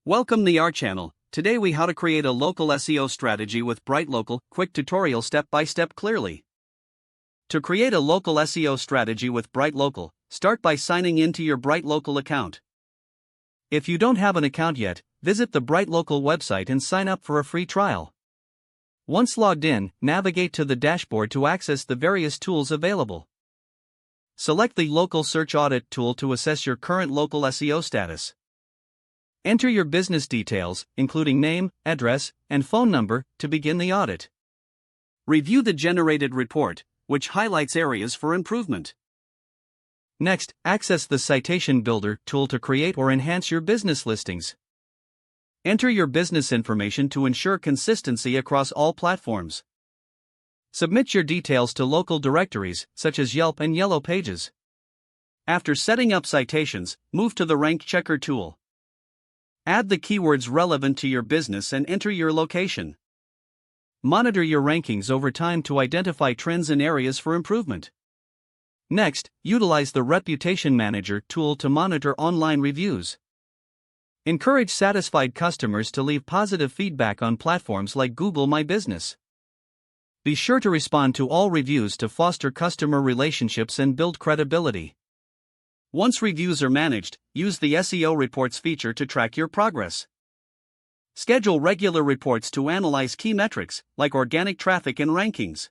Welcome to our channel. Today we how to create a local SEO strategy with BrightLocal, quick tutorial step by step clearly. To create a local SEO strategy with BrightLocal, start by signing into your BrightLocal account. If you don't have an account yet, visit the BrightLocal website and sign up for a free trial. Once logged in, navigate to the dashboard to access the various tools available. Select the Local Search Audit tool to assess your current local SEO status. Enter your business details, including name, address, and phone number, to begin the audit. Review the generated report, which highlights areas for improvement. Next, access the Citation Builder tool to create or enhance your business listings. Enter your business information to ensure consistency across all platforms. Submit your details to local directories, such as Yelp and Yellow Pages. After setting up citations, move to the Rank Checker tool. Add the keywords relevant to your business and enter your location. Monitor your rankings over time to identify trends and areas for improvement. Next, utilize the Reputation Manager tool to monitor online reviews. Encourage satisfied customers to leave positive feedback on platforms like Google My Business. Be sure to respond to all reviews to foster customer relationships and build credibility. Once reviews are managed, use the SEO Reports feature to track your progress. Schedule regular reports to analyze key metrics, like organic traffic and rankings.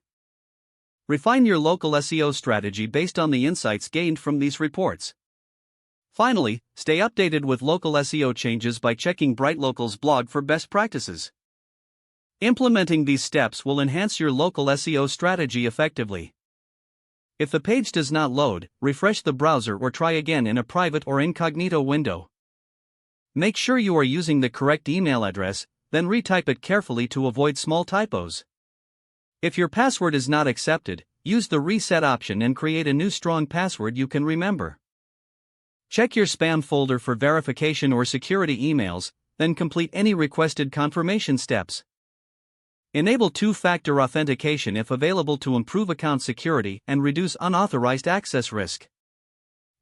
Refine your local SEO strategy based on the insights gained from these reports. Finally, stay updated with local SEO changes by checking BrightLocal's blog for best practices. Implementing these steps will enhance your local SEO strategy effectively. If the page does not load, refresh the browser or try again in a private or incognito window. Make sure you are using the correct email address, then retype it carefully to avoid small typos. If your password is not accepted, use the reset option and create a new strong password you can remember. Check your spam folder for verification or security emails, then complete any requested confirmation steps. Enable two-factor authentication if available to improve account security and reduce unauthorized access risk.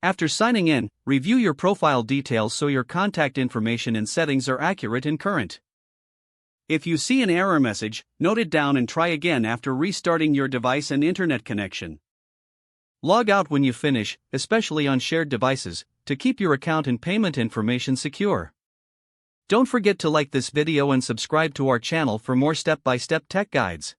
After signing in, review your profile details so your contact information and settings are accurate and current. If you see an error message, note it down and try again after restarting your device and internet connection. Log out when you finish, especially on shared devices, to keep your account and payment information secure. Don't forget to like this video and subscribe to our channel for more step-by-step tech guides.